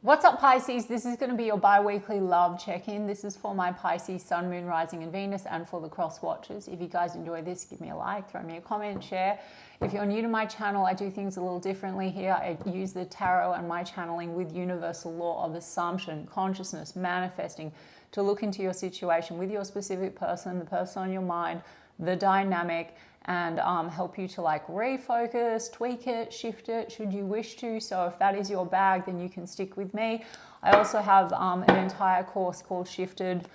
What's up, Pisces? This is going to be your bi-weekly love check-in. This is for my Pisces, Sun, Moon, Rising and Venus, and for the cross watchers. If you guys enjoy this, give me a like, throw me a comment, share. If you're new to my channel, I do things a little differently here. I use the tarot and my channeling with universal law of assumption, consciousness, manifesting, to look into your situation with your specific person, the person on your mind, the dynamic, and help you to like refocus, tweak it, shift it should you wish to. So if that is your bag, then you can stick with me. I also have an entire course called Shifted,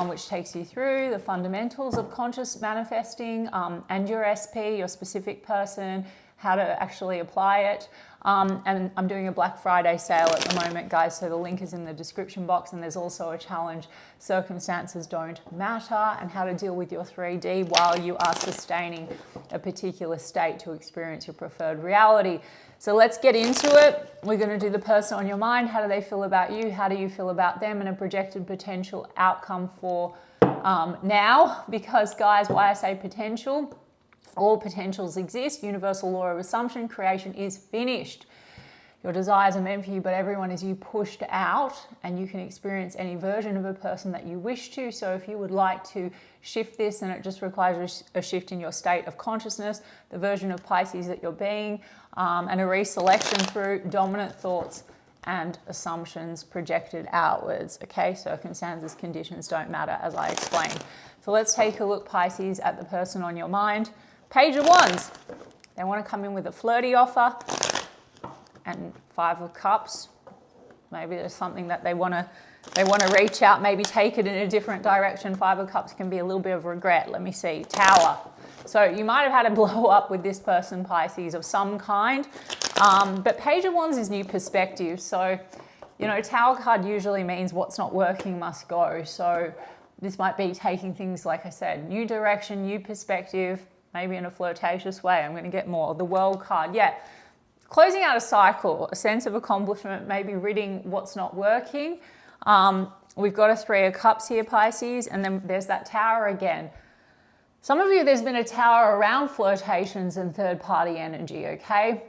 which takes you through the fundamentals of conscious manifesting and your SP, your specific person, how to actually apply it. And I'm doing a Black Friday sale at the moment, guys, so the link is in the description box, and there's also a challenge, Circumstances Don't Matter, and how to deal with your 3D while you are sustaining a particular state to experience your preferred reality. So let's get into it. We're going to do the person on your mind. How do they feel about you? How do you feel about them? And a projected potential outcome for now. Because, guys, why I say potential, all potentials exist. Universal law of assumption, creation is finished. Your desires are meant for you, but everyone is you pushed out, and you can experience any version of a person that you wish to. So if you would like to shift this, and it just requires a shift in your state of consciousness, the version of Pisces that you're being, and a reselection through dominant thoughts and assumptions projected outwards. Okay, circumstances, conditions don't matter, as I explained. So let's take a look, Pisces, at the person on your mind. Page of Wands. They want to come in with a flirty offer, and Five of Cups. Maybe there's something that they want to reach out, maybe take it in a different direction. Five of Cups can be a little bit of regret. Let me see. Tower. So you might have had a blow up with this person, Pisces, of some kind. But Page of Wands is new perspective. So, you know, Tower card usually means what's not working must go. So this might be taking things, like I said, new direction, new perspective, maybe in a flirtatious way. I'm going to get more. The World card. Yeah. Closing out a cycle, a sense of accomplishment, maybe ridding what's not working. We've got a Three of Cups here, Pisces, and then there's that Tower again. Some of you, there's been a Tower around flirtations and third-party energy, okay?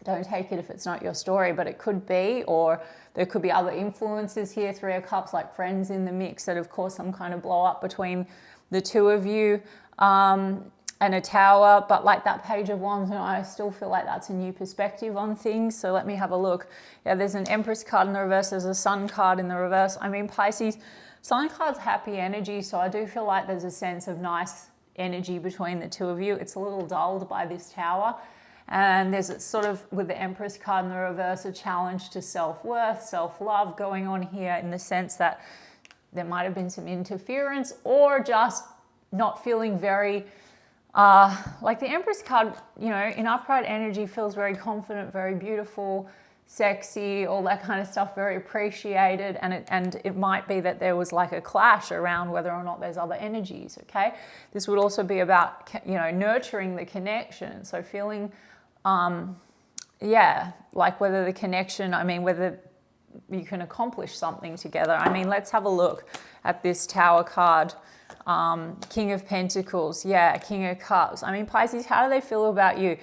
Don't take it if it's not your story, but it could be, or there could be other influences here. Three of Cups, like friends in the mix that have caused some kind of blow up between the two of you. And a Tower, but like that Page of Wands, you know, I still feel like that's a new perspective on things. So let me have a look. Yeah, there's an Empress card in the reverse. There's a Sun card in the reverse. I mean, Pisces, Sun card's happy energy. So I do feel like there's a sense of nice energy between the two of you. It's a little dulled by this Tower. And there's a sort of, with the Empress card in the reverse, a challenge to self-worth, self-love going on here, in the sense that there might have been some interference, or just not feeling very... like the Empress card, you know, in upright energy feels very confident, very beautiful, sexy, all that kind of stuff, very appreciated. And it might be that there was like a clash around whether or not there's other energies, okay? This would also be about, you know, nurturing the connection. So feeling, yeah, like whether the connection, I mean, whether you can accomplish something together. I mean, let's have a look at this Tower card. King of Pentacles, yeah, King of Cups. I mean, Pisces, how do they feel about you?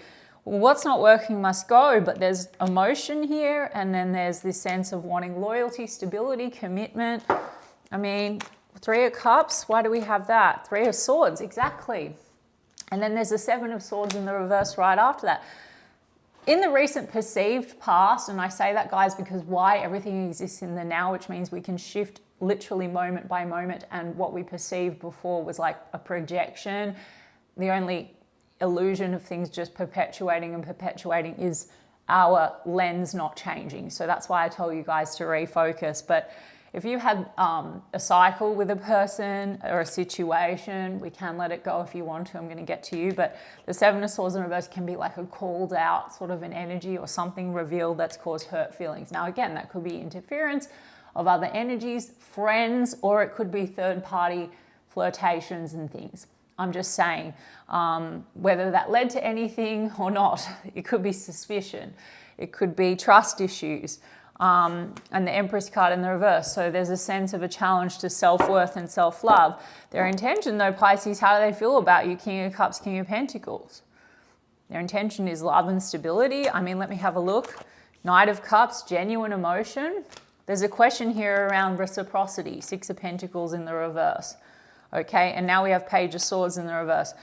Well, what's not working must go, but there's emotion here, and then there's this sense of wanting loyalty, stability, commitment. I mean, Three of Cups, why do we have that? Three of Swords, exactly. And then there's the Seven of Swords in the reverse right after that. In the recent perceived past, and I say that, guys, because why everything exists in the now, which means we can shift literally moment by moment, and what we perceived before was like a projection. The only illusion of things just perpetuating and perpetuating is our lens not changing. So that's why I tell you guys to refocus. But if you had a cycle with a person or a situation, we can let it go if you want to. I'm going to get to you. But the Seven of Swords in reverse can be like a called out sort of an energy, or something revealed that's caused hurt feelings. Now, again, that could be interference of other energies, friends, or it could be third-party flirtations and things. I'm just saying, whether that led to anything or not, it could be suspicion. It could be trust issues. And the Empress card in the reverse. So there's a sense of a challenge to self-worth and self-love. Their intention, though, Pisces, how do they feel about you? King of Cups, King of Pentacles. Their intention is love and stability. I mean, let me have a look. Knight of Cups, genuine emotion. There's a question here around reciprocity, Six of Pentacles in the reverse. Okay, and now we have Page of Swords in the reverse.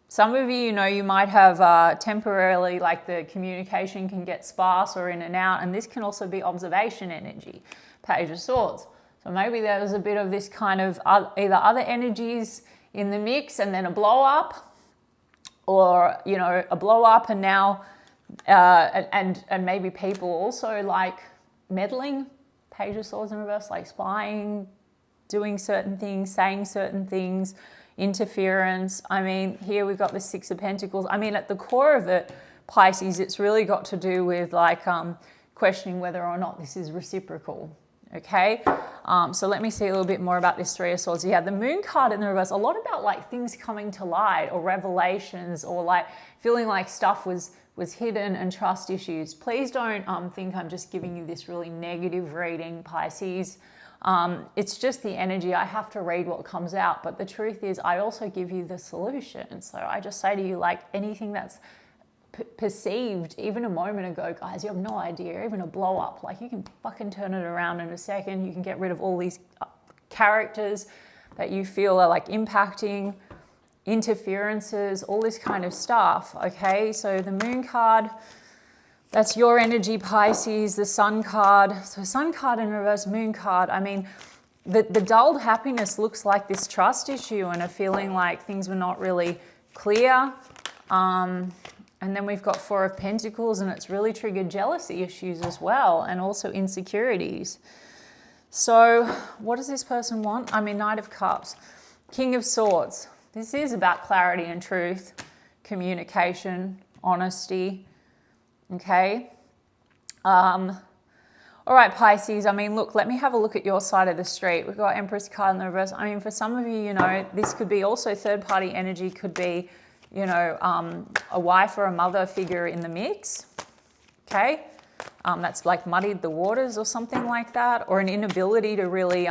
Some of you, you might have temporarily, like the communication can get sparse or in and out, and this can also be observation energy, Page of Swords. So maybe there's a bit of this kind of either other energies in the mix and then a blow up, or, a blow up and now, and maybe people also like meddling, Page of Swords in reverse, like spying, doing certain things, saying certain things, interference. I mean, here we've got the Six of Pentacles. I mean, at the core of it, Pisces, it's really got to do with like questioning whether or not this is reciprocal. Okay, so let me see a little bit more about this Three of Swords. Yeah, the Moon card in the reverse, a lot about like things coming to light or revelations or like feeling like stuff was hidden and trust issues. Please don't think I'm just giving you this really negative reading, Pisces. It's just the energy. I have to read what comes out, but the truth is I also give you the solution. So I just say to you, like anything that's perceived even a moment ago, guys, you have no idea, even a blow up, like you can fucking turn it around in a second. You can get rid of all these characters that you feel are like impacting, interferences, all this kind of stuff. Okay, so the Moon card, that's your energy, Pisces. The Sun card, so Sun card in reverse, Moon card. I mean, the dulled happiness looks like this trust issue and a feeling like things were not really clear. And then we've got Four of Pentacles, and it's really triggered jealousy issues as well, and also insecurities. So what does this person want? I mean, Knight of Cups, King of Swords. This is about clarity and truth, communication, honesty. Okay. All right, Pisces. I mean, look, let me have a look at your side of the street. We've got Empress card in the reverse. I mean, for some of you, this could be also third-party energy, could be, a wife or a mother figure in the mix. Okay. That's like muddied the waters or something like that, or an inability to really,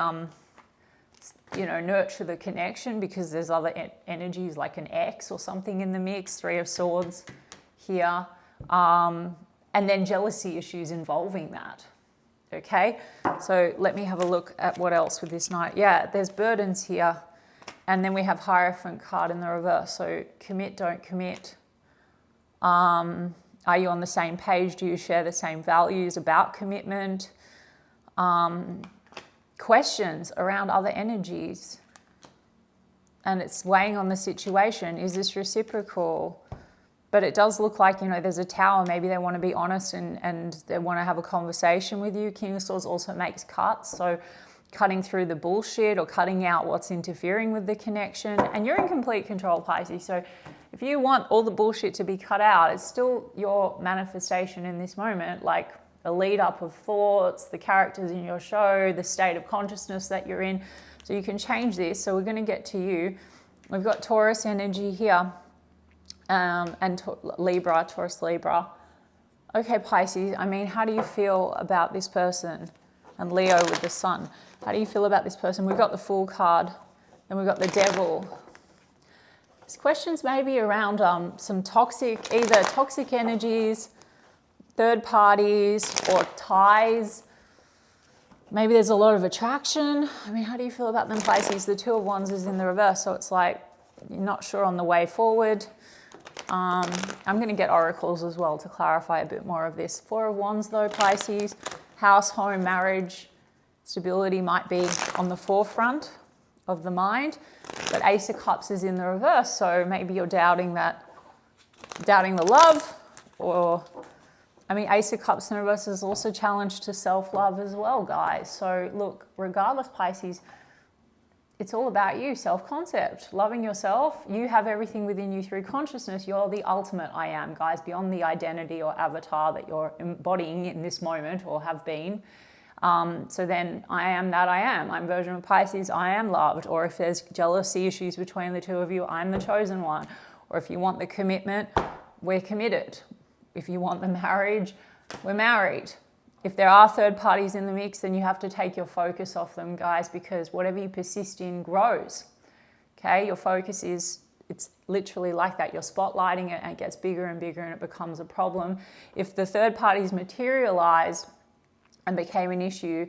nurture the connection because there's other energies like an ex or something in the mix. Three of Swords here. And then jealousy issues involving that. Okay, so let me have a look at what else with this Knight. Yeah, there's burdens here. And then we have Hierophant card in the reverse. So commit, don't commit. Are you on the same page? Do you share the same values about commitment? Questions around other energies. And it's weighing on the situation. Is this reciprocal? But it does look like, there's a Tower. Maybe they want to be honest and they want to have a conversation with you. King of Swords also makes cuts. So cutting through the bullshit or cutting out what's interfering with the connection. And you're in complete control, Pisces. So if you want all the bullshit to be cut out, it's still your manifestation in this moment, like a lead up of thoughts, the characters in your show, the state of consciousness that you're in. So you can change this. So we're going to get to you. We've got Taurus energy here. And Libra, Taurus, Libra. Okay, Pisces, I mean, how do you feel about this person? And Leo with the Sun. How do you feel about this person? We've got the Fool card, then we've got the Devil. These questions may be around some either toxic energies, third parties, or ties. Maybe there's a lot of attraction. I mean, how do you feel about them, Pisces? The Two of Wands is in the reverse, so it's like you're not sure on the way forward. I'm going to get oracles as well to clarify a bit more of this. Four of Wands though, Pisces, house, home, marriage, stability might be on the forefront of the mind, but Ace of Cups is in the reverse, so maybe you're doubting the love, or, I mean, Ace of Cups in the reverse is also challenged to self-love as well, guys. So look, regardless, Pisces, it's all about you, self-concept, loving yourself. You have everything within you through consciousness. You're the ultimate I am, guys, beyond the identity or avatar that you're embodying in this moment or have been. So then I am that I am. I'm version of Pisces, I am loved. Or if there's jealousy issues between the two of you, I'm the chosen one. Or if you want the commitment, we're committed. If you want the marriage, we're married. If there are third parties in the mix, then you have to take your focus off them, guys, because whatever you persist in grows. Okay, your focus is it's literally like that. You're spotlighting it and it gets bigger and bigger and it becomes a problem. If the third party's materialized and became an issue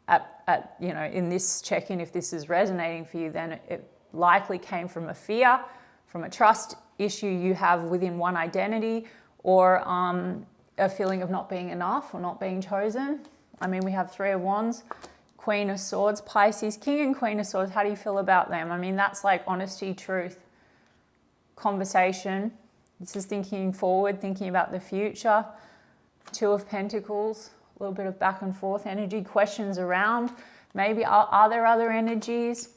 at you know, in this check-in, if this is resonating for you, then it likely came from a fear, from a trust issue you have within one identity, or a feeling of not being enough or not being chosen. I mean, we have Three of Wands, Queen of Swords, Pisces, King and Queen of Swords. How do you feel about them? I mean, that's like honesty, truth, conversation. This is thinking forward, thinking about the future. Two of Pentacles, a little bit of back and forth energy, questions around. Maybe are there other energies?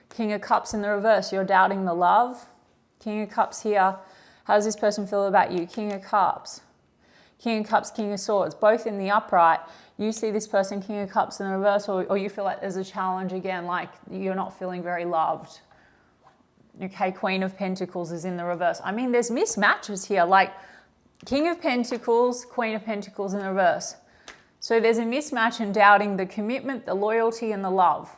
King of Cups in the reverse, you're doubting the love. King of Cups here, how does this person feel about you? King of Cups. King of Cups, King of Swords, both in the upright. You see this person, King of Cups in the reverse, or you feel like there's a challenge again, like you're not feeling very loved. Okay, Queen of Pentacles is in the reverse. I mean, there's mismatches here, like King of Pentacles, Queen of Pentacles in the reverse. So there's a mismatch in doubting the commitment, the loyalty, and the love.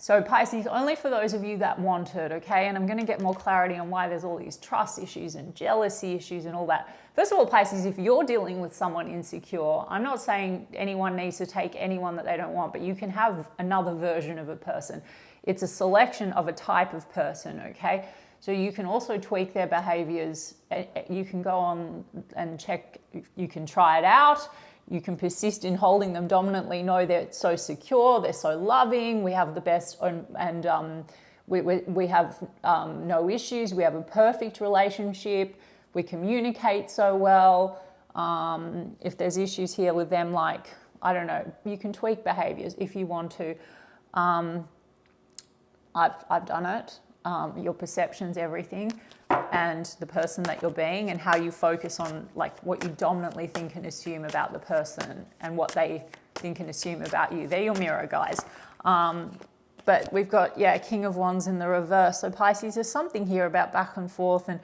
So Pisces, only for those of you that want it, okay? And I'm going to get more clarity on why there's all these trust issues and jealousy issues and all that. First of all, Pisces, if you're dealing with someone insecure, I'm not saying anyone needs to take anyone that they don't want, but you can have another version of a person. It's a selection of a type of person, okay? So you can also tweak their behaviors. You can go on and check, you can try it out. You can persist in holding them dominantly, know they're so secure, they're so loving, we have the best, and we have no issues, we have a perfect relationship, we communicate so well. If there's issues here with them, like, I don't know, you can tweak behaviors if you want to. I've done it. Your perception's everything, and the person that you're being, and how you focus on like what you dominantly think and assume about the person and what they think and assume about you. They're your mirror, guys. But we've got, yeah, King of Wands in the reverse. So Pisces, there's something here about back and forth, and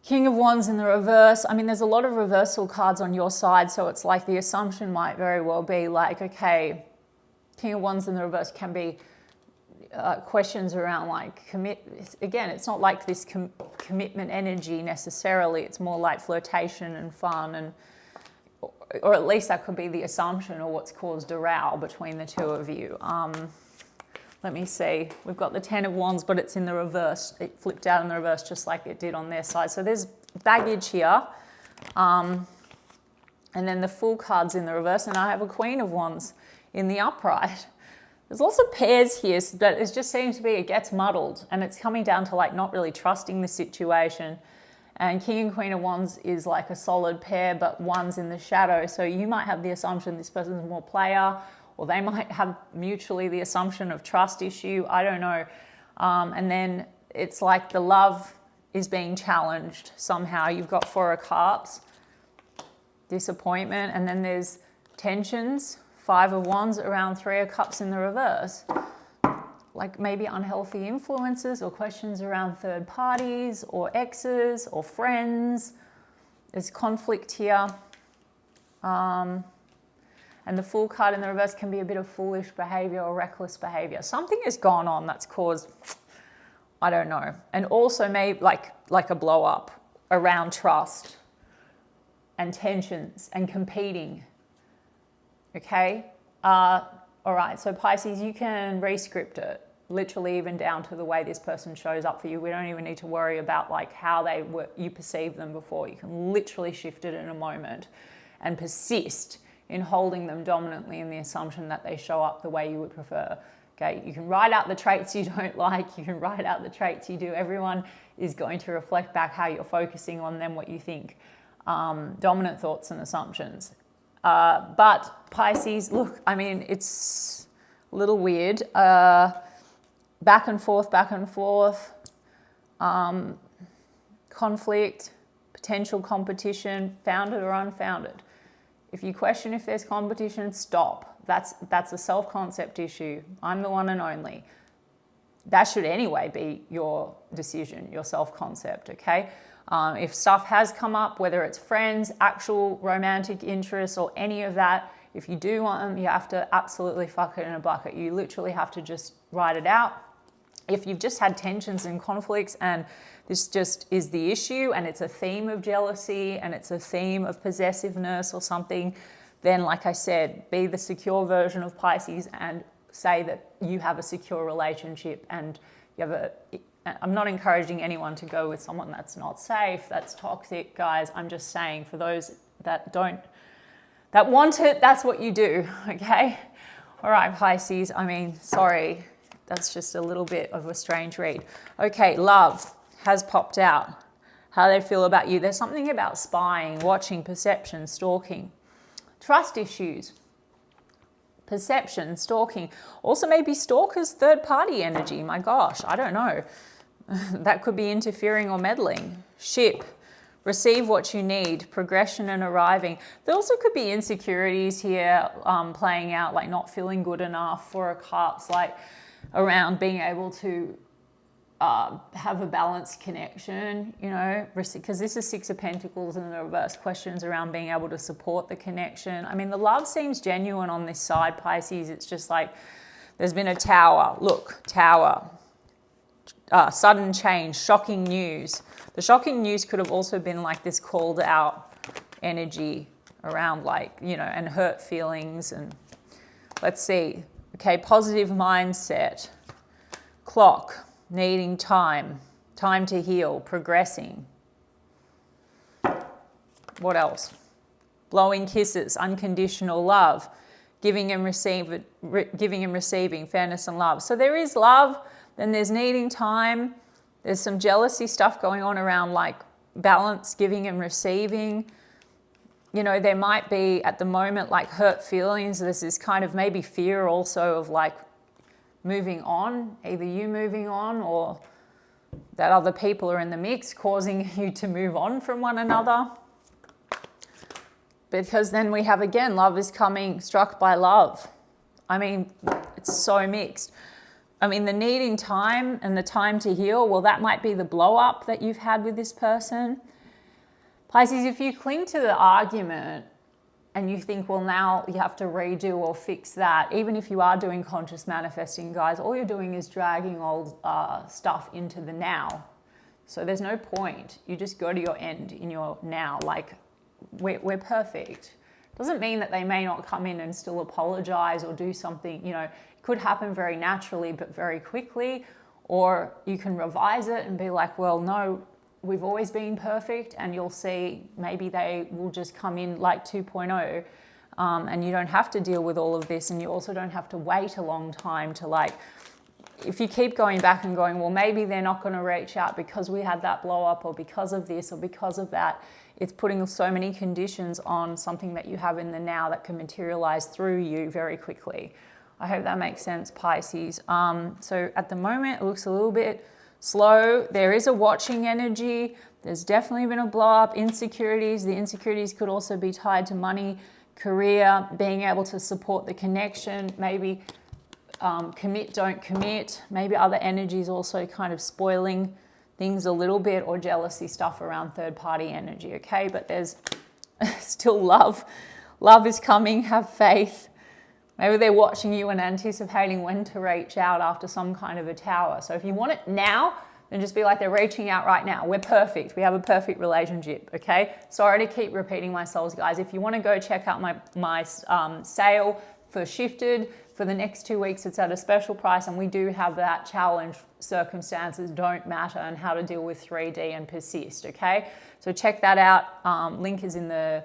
King of Wands in the reverse. I mean, there's a lot of reversal cards on your side, so it's like the assumption might very well be like, okay, King of Wands in the reverse can be questions around like again, it's not like this commitment energy necessarily. It's more like flirtation and fun, and or at least that could be the assumption, or what's caused a row between the two of you. Let me see. We've got the Ten of Wands, but it's in the reverse. It flipped out in the reverse just like it did on their side. So there's baggage here. And then the Fool card's in the reverse, and I have a Queen of Wands in the upright. There's lots of pairs here, but it just seems to be, it gets muddled, and it's coming down to like not really trusting the situation. And King and Queen of Wands is like a solid pair, but one's in the shadow. So you might have the assumption this person's more player, or they might have mutually the assumption of trust issue. I don't know. And then it's like the love is being challenged somehow. You've got Four of Cups, disappointment, and then there's tensions. Five of Wands around Three of Cups in the reverse. Like maybe unhealthy influences or questions around third parties or exes or friends. There's conflict here. And the Fool card in the reverse can be a bit of foolish behavior or reckless behavior. Something has gone on that's caused, I don't know. And also maybe like a blow up around trust and tensions and competing. Okay, all right, so Pisces, you can re-script it, literally even down to the way this person shows up for you. We don't even need to worry about like how you perceive them before. You can literally shift it in a moment and persist in holding them dominantly in the assumption that they show up the way you would prefer. Okay, you can write out the traits you don't like, you can write out the traits you do. Everyone is going to reflect back how you're focusing on them, what you think. Dominant thoughts and assumptions. But Pisces, look, I mean, it's a little weird. Back and forth, conflict, potential competition, founded or unfounded. If you question if there's competition, stop. That's a self-concept issue. I'm the one and only. That should anyway be your decision, your self-concept, okay? If stuff has come up, whether it's friends, actual romantic interests, or any of that, if you do want them, you have to absolutely fuck it in a bucket. You literally have to just write it out, If you've just had tensions and conflicts and this just is the issue and it's a theme of jealousy and it's a theme of possessiveness or something, then like I said, be the secure version of Pisces and say that you have a secure relationship and you have a... I'm not encouraging anyone to go with someone that's not safe, that's toxic, guys. I'm just saying for those that want it, that's what you do, okay? All right, Pisces, I mean, sorry. That's just a little bit of a strange read. Okay, love has popped out. How they feel about you. There's something about spying, watching, perception, stalking. Trust issues. Perception, stalking. Also maybe stalkers, third party energy. My gosh, I don't know. That could be interfering or meddling. Ship. Receive what you need. Progression and arriving. There also could be insecurities here playing out, like not feeling good enough. Four of Cups, like around being able to have a balanced connection, you know, because this is Six of Pentacles and the reverse questions around being able to support the connection. I mean, the love seems genuine on this side, Pisces. It's just like there's been a tower. Look, tower. Sudden change, shocking news. The shocking news could have also been like this called out energy around like, you know, and hurt feelings. And let's see. Okay, positive mindset. Clock, needing time. Time to heal, progressing. What else? Blowing kisses, unconditional love. Giving and receiving, fairness and love. So there is love, then there's needing time. There's some jealousy stuff going on around like balance, giving and receiving. You know, there might be at the moment like hurt feelings. There's this kind of maybe fear also of like moving on, either you moving on or that other people are in the mix causing you to move on from one another. Because then we have again, love is coming, struck by love. I mean, it's so mixed. I mean, the needing time and the time to heal, well, that might be the blow up that you've had with this person. Pisces, if you cling to the argument and you think, well, now you have to redo or fix that, even if you are doing conscious manifesting, guys, all you're doing is dragging old stuff into the now. So there's no point. You just go to your end in your now. Like, we're perfect. Doesn't mean that they may not come in and still apologize or do something, you know, it could happen very naturally, but very quickly. Or you can revise it and be like, well, no, we've always been perfect, and you'll see maybe they will just come in like 2.0 and you don't have to deal with all of this, and you also don't have to wait a long time to like, if you keep going back and going, well, maybe they're not going to reach out because we had that blow up or because of this or because of that, it's putting so many conditions on something that you have in the now that can materialize through you very quickly. I hope that makes sense, Pisces. So at the moment, it looks a little bit slow. There is a watching energy. There's definitely been a blow up, insecurities. The insecurities could also be tied to money, career, being able to support the connection, maybe commit, don't commit. Maybe other energies also kind of spoiling things a little bit, or jealousy stuff around third party energy, okay? But there's still love. Love is coming, have faith. Maybe they're watching you and anticipating when to reach out after some kind of a tower. So if you want it now, then just be like, they're reaching out right now. We're perfect. We have a perfect relationship, okay? Sorry to keep repeating myself, guys. If you want to go check out my sale for Shifted for the next 2 weeks, it's at a special price, and we do have that challenge, circumstances don't matter, and how to deal with 3D and persist, okay? So check that out. Link is in the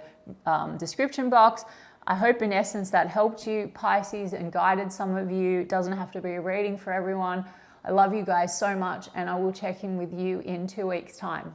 description box. I hope in essence that helped you, Pisces, and guided some of you. It doesn't have to be a reading for everyone. I love you guys so much, and I will check in with you in 2 weeks' time.